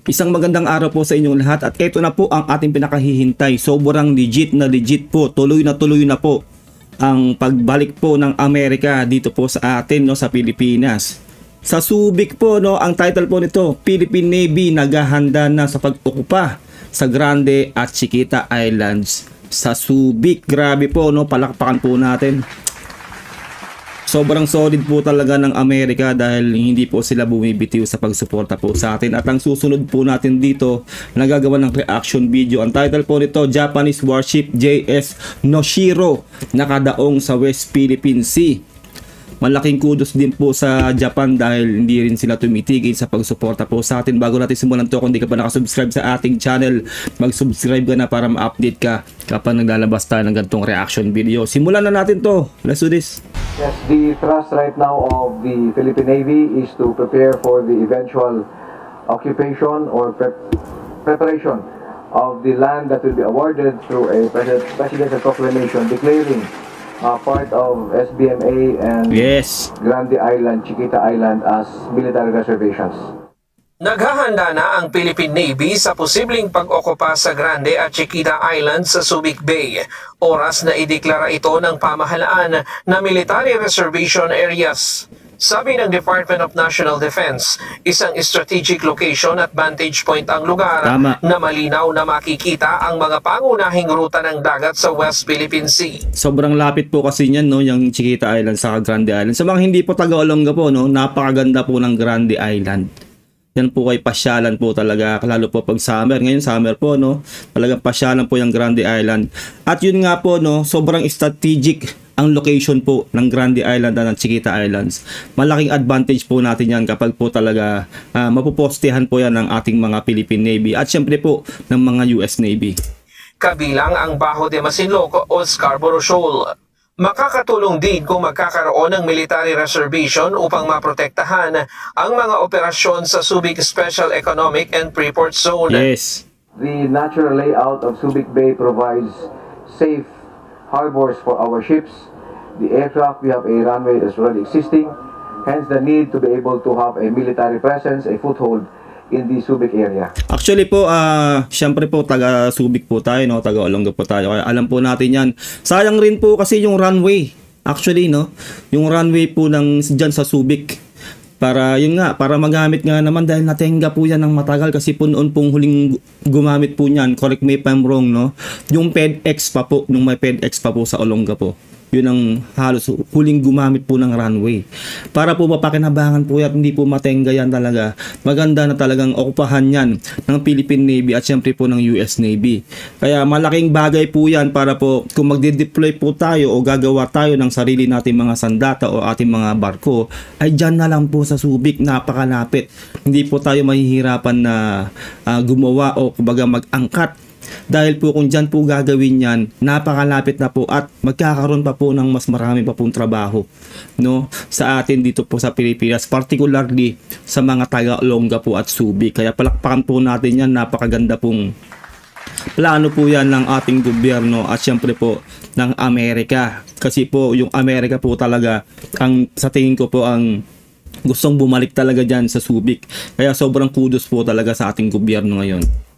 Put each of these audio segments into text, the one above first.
Isang magandang araw po sa inyong lahat at ito na po ang ating pinakahihintay. Sobrang legit po, tuloy na po ang pagbalik po ng Amerika dito po sa atin, no, sa Pilipinas. Sa Subic po, no, ang title po nito, Philippine Navy naghahanda na sa pag-okupa sa Grande at Chiquita Islands sa Subic. Grabe po, no, palakpakan po natin. Sobrang solid po talaga ng Amerika dahil hindi po sila bumibitiw sa pagsuporta po sa atin. At ang susunod po natin dito, nagagawa ng reaction video. Ang title po nito, Japanese Warship JS Noshiro nakadaong sa West Philippine Sea. Malaking kudos din po sa Japan dahil hindi rin sila tumitigil sa pagsuporta po sa atin. Bago natin simulan to, kung hindi ka pa nakasubscribe sa ating channel, mag-subscribe ka na para ma-update ka kapag naglalabas tayo ng ganitong reaction video. Simulan na natin to. Let's do this. Yes, the thrust right now of the Philippine Navy is to prepare for the eventual occupation or preparation of the land that will be awarded through a presidential proclamation declaring part of SBMA and Grande Island, Chiquita Island as military reservations. Naghahanda na ang Philippine Navy sa posibleng pag-okupa sa Grande at Chiquita Islands sa Subic Bay. Oras na ideklara ito ng pamahalaan na military reservation areas. Sabi ng Department of National Defense, isang strategic location at vantage point ang lugar na malinaw na makikita ang mga pangunahing ruta ng dagat sa West Philippine Sea. Sobrang lapit po kasi niyan, no, yung Chiquita Island sa Grande Island. Sa mga hindi po taga-Olonga po, no, napakaganda po ng Grande Island. Yan po kay pasyalan po talaga, lalo po pag summer. Ngayon summer po, no, talagang pasyalan po yung Grande Island. At yun nga po, no, sobrang strategic ang location po ng Grande Island at Chiquita Islands. Malaking advantage po natin yan kapag po talaga mapupostehan po yan ng ating mga Philippine Navy at syempre po ng mga US Navy. Kabilang ang Bajo de Masinloc o Scarborough Shoal. Makakatulong din kung magkakaroon ng military reservation upang maprotektahan ang mga operasyon sa Subic Special Economic and Freeport Zone. Yes. The natural layout of Subic Bay provides safe harbors for our ships. The aircraft, we have a runway that's already existing, hence the need to be able to have a military presence, a foothold in the Subic area. Actually po, syempre po taga Subic po tayo, no, taga Olonga po tayo, kaya alam po natin yan. Sayang rin po kasi yung runway, actually, no, yung runway po ng dyan sa Subic. Para yun nga, para magamit nga naman dahil natenga po yan ng matagal kasi po noon pong huling gumamit po niyan, correct me if I'm wrong, no, yung PEDX pa po, nung may PEDX pa po sa Olonga po. Yun ang halos huling gumamit po ng runway. Para po mapakinabangan po yan, hindi po matenga yan talaga. Maganda na talagang okupahan yan ng Philippine Navy at syempre po ng US Navy. Kaya malaking bagay po yan para po kung magde-deploy po tayo o gagawa tayo ng sarili nating mga sandata o ating mga barko, ay dyan na lang po sa Subic, napakalapit. Hindi po tayo mahihirapan na gumawa o kumbaga mag-angkat. Dahil po kung dyan po gagawin yan, napakalapit na po at magkakaroon pa po ng mas marami pa pong trabaho, no, sa atin dito po sa Pilipinas, particularly sa mga taga-Olonga po at Subic. Kaya palakpakan po natin yan, napakaganda pong plano po yan ng ating gobyerno at syempre po ng Amerika. Kasi po yung Amerika po talaga ang sa tingin ko po ang gustong bumalik talaga dyan sa Subic. Kaya sobrang kudos po talaga sa ating gobyerno ngayon.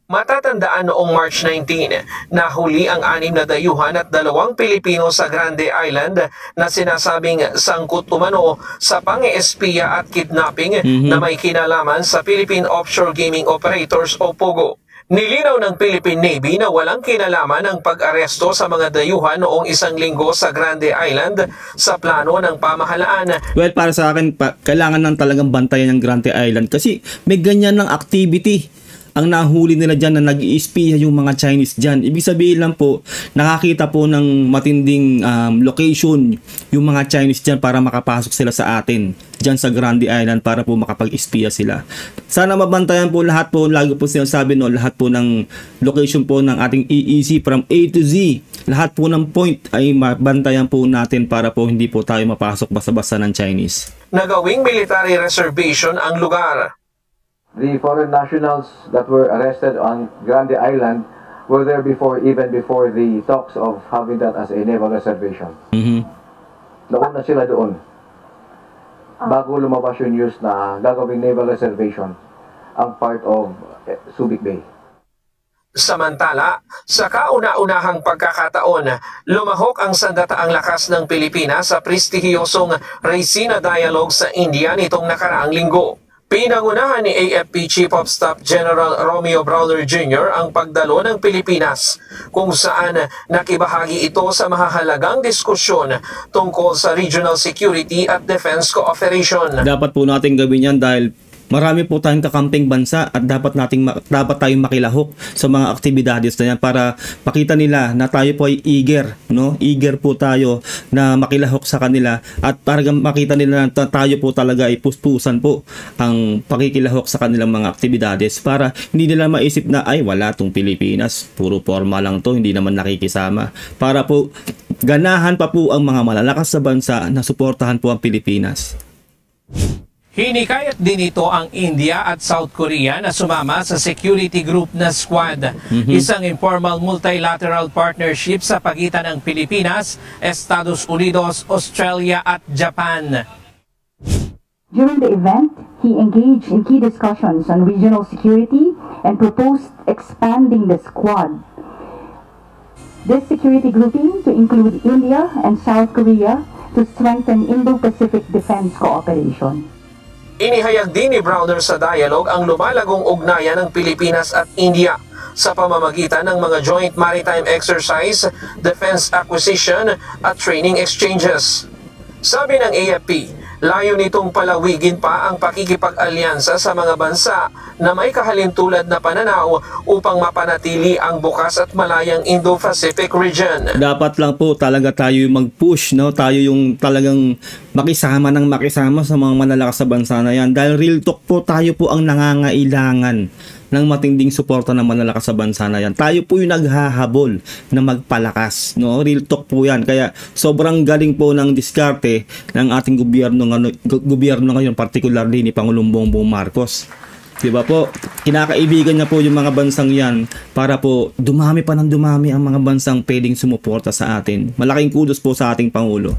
Matatandaan noong March 19, nahuli ang 6 na dayuhan at 2 Pilipino sa Grande Island na sinasabing sangkot umano sa pang-espiya at kidnapping na may kinalaman sa Philippine Offshore Gaming Operators o POGO. Nilinaw ng Philippine Navy na walang kinalaman ang pag-aresto sa mga dayuhan noong 1 linggo sa Grande Island sa plano ng pamahalaan. Well, para sa akin, kailangan nang talagang bantayan ng Grande Island kasi may ganyan ng activity. Ang nahuli nila dyan na nag-i-espiya yung mga Chinese dyan. Ibig sabihin lang po, nakakita po ng matinding location yung mga Chinese dyan para makapasok sila sa atin dyan sa Grande Island para po makapag-espiya sila. Sana mabantayan po lahat po, lagi po sinasabi, no, lahat po ng location po ng ating EEZ from A to Z. Lahat po ng point ay mabantayan po natin para po hindi po tayo mapasok basta-basta ng Chinese. Nagawing military reservation ang lugar. The foreign nationals that were arrested on Grande Island were there before, even before the talks of having that as a naval reservation. Nauna sila doon. Bago lumabas yung news na gagawing naval reservation ang part of Subic Bay. Samantala, sa kauna-unahang pagkakataon, lumahok ang sandataang lakas ng Pilipinas sa prestihiyosong Raisina Dialogue sa India nitong nakaraang linggo. Pinangunahan ni AFP Chief of Staff General Romeo Brawler Jr. ang pagdalo ng Pilipinas, kung saan nakibahagi ito sa mahahalagang diskusyon tungkol sa regional security at defense cooperation. Dapat po natin gawin yan dahil marami po tayong kakamping bansa at dapat tayong makilahok sa mga aktibidades na yan para makita nila na tayo po ay eager, no? Eager po tayo na makilahok sa kanila at para makita nila na tayo po talaga ay puspusan po ang pakikilahok sa kanilang mga aktibidades para hindi nila maisip na ay wala tong Pilipinas, puro forma lang to, hindi naman nakikisama. Para po ganahan pa po ang mga malalakas sa bansa na suportahan po ang Pilipinas. Hinikayat din ito ang India at South Korea na sumama sa security group na Squad, isang informal multilateral partnership sa pagitan ng Pilipinas, Estados Unidos, Australia at Japan. During the event, he engaged in key discussions on regional security and proposed expanding the Squad. This security grouping to include India and South Korea to strengthen Indo-Pacific defense cooperation. Inihayag din ni Brawler sa dialogue ang lumalagong ugnayan ng Pilipinas at India sa pamamagitan ng mga joint maritime exercise, defense acquisition at training exchanges. Sabi ng AFP, layo nitong palawigin pa ang pakikipag-alyansa sa mga bansa na may kahalintulad na pananaw upang mapanatili ang bukas at malayang Indo-Pacific region. Dapat lang po talaga tayo mag-push, no? Tayo yung talagang makisama sa mga malalakas sa bansa na yan. Dahil real talk po, tayo po ang nangangailangan ng matinding suporta ng malalakas sa bansa na yan. Tayo po yung naghahabol na magpalakas, no? Real talk po yan. Kaya sobrang galing po ng diskarte ng ating gobyerno ngayon, particularly ni Pangulong Bongbong Marcos. Diba po? Kinakaibigan niya po yung mga bansang yan para po dumami pa ng dumami ang mga bansang pwedeng sumuporta sa atin. Malaking kudos po sa ating Pangulo.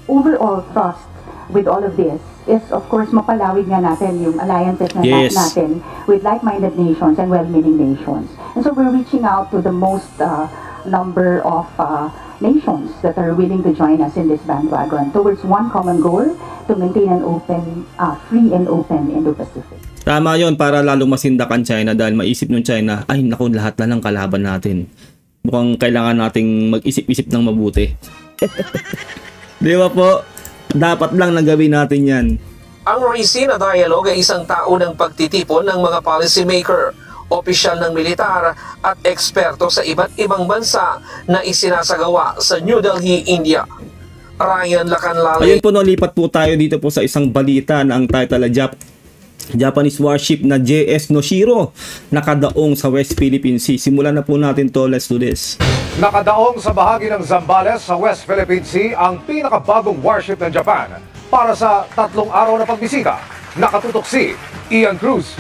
Overall thrust with all of this is of course mapalawig nga natin yung alliances na natin with like-minded nations and well-meaning nations. And so we're reaching out to the most number of nations that are willing to join us in this bandwagon towards one common goal, to maintain an open, free and open Indo-Pacific. Tama yon, para lalong masindak ang China dahil maisip ng China, ay naku, lahat na lang kalaban natin. Mukhang kailangan nating mag-isip-isip ng mabuti. Di ba po? Dapat lang nagawin natin yan. Ang Raisina Dialogue ay isang taunang pagtitipon ng mga policymaker, opisyal ng militar at eksperto sa iba't ibang bansa na isinasagawa sa New Delhi, India. Ryan Lacanlali. Ayun po, no, lipat po tayo dito po sa isang balita na ang title ay Japanese warship na JS Noshiro nakadaong sa West Philippine Sea. Simulan na po natin to, let's do this. Nakadaong sa bahagi ng Zambales sa West Philippine Sea ang pinakabagong warship ng Japan para sa 3 araw na pagbisita. Nakatutok si Ian Cruz.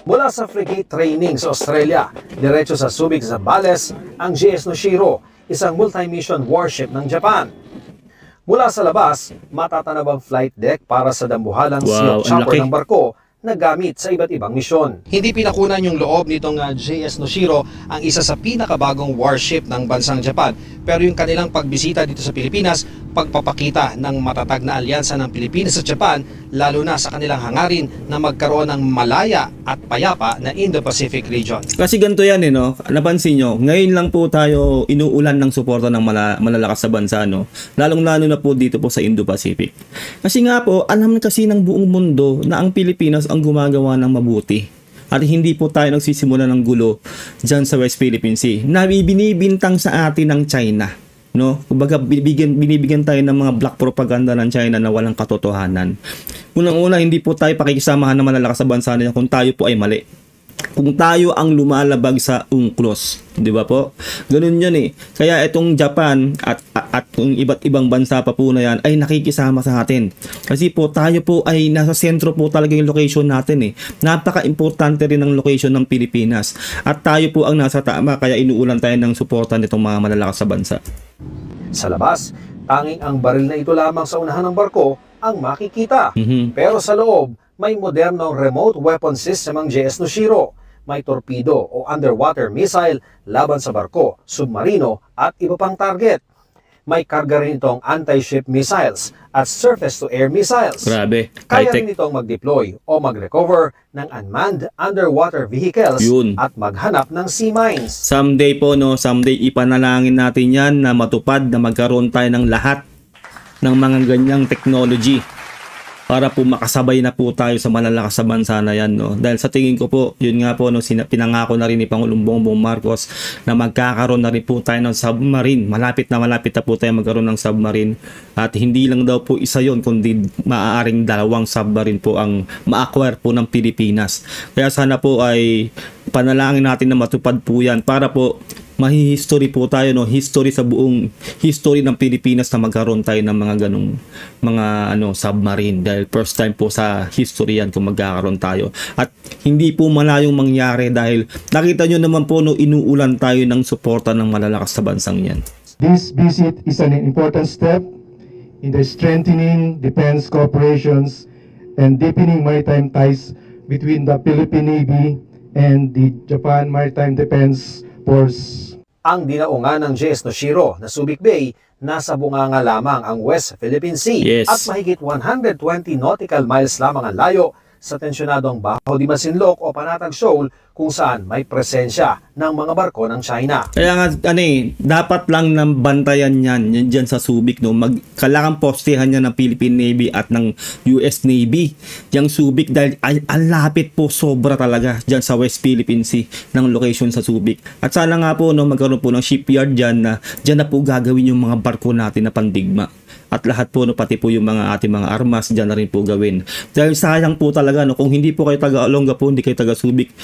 Mula sa frigate training sa Australia, diretso sa Subic, Zambales, ang JS Noshiro, isang multi-mission warship ng Japan. Mula sa labas, matatanab ang flight deck para sa dambuhalang seal chopper ng barko na gamit sa iba't ibang misyon. Hindi pinakunan yung loob nitong JS Noshiro ang isa sa pinakabagong warship ng bansang Japan. Pero yung kanilang pagbisita dito sa Pilipinas, pagpapakita ng matatag na alyansa ng Pilipinas at Japan, lalo na sa kanilang hangarin na magkaroon ng malaya at payapa na Indo-Pacific region. Kasi ganito yan, no? Napansin nyo, ngayon lang po tayo inuulan ng suporta ng malalakas sa bansa, no? Lalong-lalo na po dito po sa Indo-Pacific. Kasi nga po, alam na kasi ng buong mundo na ang Pilipinas ang gumagawa ng mabuti. At hindi po tayo nagsisimula ng gulo dyan sa West Philippine Sea na binibintang sa atin ng China, no? Kumbaga binibigyan tayo ng mga black propaganda ng China na walang katotohanan. Unang-una, hindi po tayo pakikisamahan ng malalakas sa bansa nila kung tayo po ay mali. Kung tayo ang lumalabag sa UNCLOS, di ba po? Ganun yun eh. Kaya itong Japan at yung iba't ibang bansa pa po na yan ay nakikisama sa atin. Kasi po tayo po ay nasa sentro po talaga yung location natin eh. Napaka-importante rin ng location ng Pilipinas. At tayo po ang nasa tama, kaya inuulan tayo ng suporta nitong mga malalakas sa bansa. Sa labas, tanging ang baril na ito lamang sa unahan ng barko ang makikita. Pero sa loob, may modernong remote weapon system ang JS Noshiro. May torpedo o underwater missile laban sa barko, submarino at iba pang target. May karga rin itong anti-ship missiles at surface-to-air missiles. Grabe, Kaya high-tech. rin itong mag-deploy o mag-recover ng unmanned underwater vehicles at maghanap ng sea mines. Someday po, no, someday ipanalangin natin yan na matupad na magkaroon tayo ng lahat ng mga ganyang technology para po makasabay na po tayo sa malalakas sa bansa na yan, no. Dahil sa tingin ko po, yun nga po, no, pinangako na rin ni Pangulong Bongbong Marcos na magkakaroon na rin po tayo ng submarine. Malapit na po tayo magkaroon ng submarine. At hindi lang daw po isa yon, kundi maaaring 2 submarine po ang ma-acquire po ng Pilipinas. Kaya sana po ay panalangin natin na matupad po yan para po mahihistory po tayo, no, history sa buong history ng Pilipinas na magkaroon tayo ng mga ganung mga submarine, dahil first time po sa history yan kung magkakaroon tayo. At hindi po malayong mangyari dahil nakita nyo naman po, no, inuulan tayo ng suporta ng malalakas sa bansang yan. This visit is an important step in the strengthening defense cooperations and deepening maritime ties between the Philippine Navy and the Japan Maritime Defense Force. Ang dinaungan ng JS Noshiro na Subic Bay, nasa bunganga lamang ang West Philippine Sea at mahigit 120 nautical miles lamang ang layo sa tensyonadong Baho de Masinloc o Panatag Shoal kung saan may presensya ng mga barko ng China. Kaya nga, dapat lang ng bantayan yan dyan sa Subic, no? Kailangan postehan yan ng Philippine Navy at ng US Navy. Yung Subic, dahil ang lapit po sobra talaga dyan sa West Philippine Sea ng location sa Subic. At sana nga po, no, magkaroon po ng shipyard dyan na dyan na po gagawin yung mga barko natin na pandigma. At lahat po, no, pati po yung mga ating mga armas, dyan na rin po gawin. Dahil sayang po talaga, no, kung hindi po kayo taga Olongapo, hindi kayo taga Subic,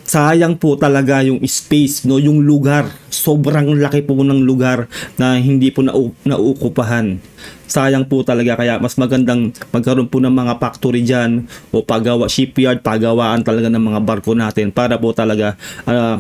sayang po talaga yung space, no, yung lugar. Sobrang laki po ng lugar na hindi po nauukupahan. Sayang po talaga, kaya mas magandang magkaroon po ng mga factory dyan o shipyard, pagawaan talaga ng mga barko natin para po talaga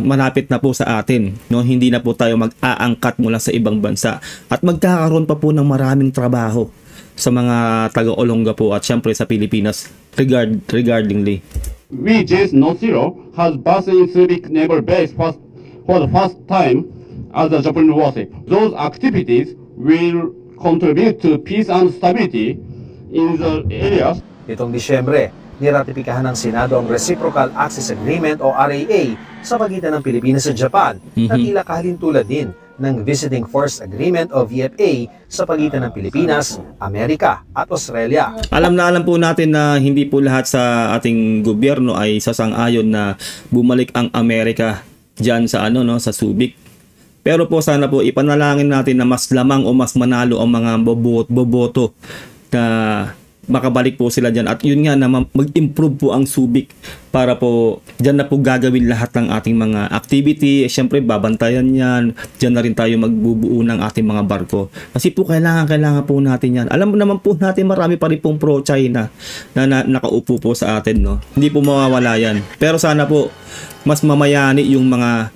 malapit na po sa atin, no? Hindi na po tayo mag-aangkat mula sa ibang bansa at magkakaroon pa po ng maraming trabaho sa mga taga-Olongapo at syempre sa Pilipinas regardingly. We, JS Noshiro, has based in Subic Naval Base for the first time as a Japanese warship. Those activities will contribute to peace and stability in the areas. Nitong Disyembre, niratipikahan ng Senado ang Reciprocal Access Agreement o RAA sa pagitan ng Pilipinas at Japan na tila kahalintulad din ng Visiting Force Agreement o VFA sa pagitan ng Pilipinas, Amerika at Australia. Alam po natin na hindi po lahat sa ating gobyerno ay sasang-ayon na bumalik ang Amerika diyan sa sa Subic. Pero po sana po ipanalangin natin na mas lamang o mas manalo ang mga boboto na makabalik po sila dyan. At yun nga na mag-improve po ang Subic para po dyan na po gagawin lahat ng ating mga activity. Siyempre babantayan yan. Dyan na rin tayo magbubuo ng ating mga barko. Kasi po kailangan po natin yan. Alam mo naman po natin marami pa rin pong pro-China na nakaupo po sa atin, no? Hindi po mawawala yan. Pero sana po mas mamayani yung mga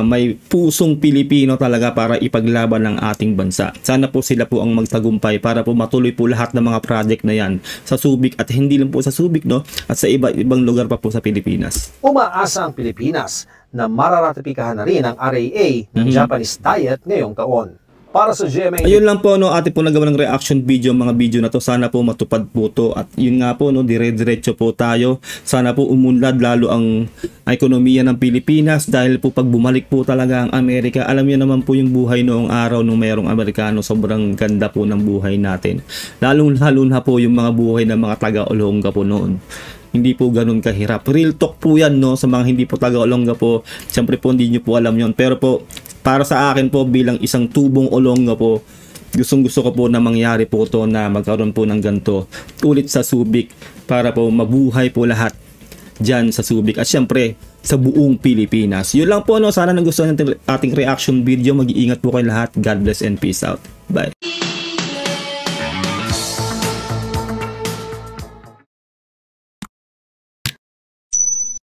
may pusong Pilipino talaga para ipaglaban ng ating bansa. Sana po sila po ang magtagumpay para po matuloy po lahat ng mga project na yan sa Subic at hindi lang po sa Subic, no, at sa ibang lugar pa po sa Pilipinas. Umaasa ang Pilipinas na mararatipikahan na rin ang RAA ng Japanese Diet ngayong taon. Para sa GMA. Ayun lang po, no, ate po nagawa ng reaction video, mga video na to. Sana po matupad po to. At yun nga po, no, dire-diretso po tayo. Sana po umunlad lalo ang ekonomiya ng Pilipinas dahil po pag bumalik po talaga ang Amerika, alam niyo naman po yung buhay noong araw nung mayroong Amerikano, sobrang ganda po ng buhay natin. Lalo na po yung mga buhay ng mga taga-Olongapo noon. Hindi po ganun kahirap. Real talk po yan, no, sa mga hindi po taga-Olongapo. Siyempre po hindi nyo po alam yon. Pero po, para sa akin po bilang isang tubong Olongapo, gustong-gusto ko po na mangyari po to na magkaroon po ng ganito ulit sa Subic para po mabuhay po lahat dyan sa Subic at syempre sa buong Pilipinas. Yun lang po, no. Sana nagustuhan natin ating reaction video. Mag-iingat po kayo lahat. God bless and peace out. Bye.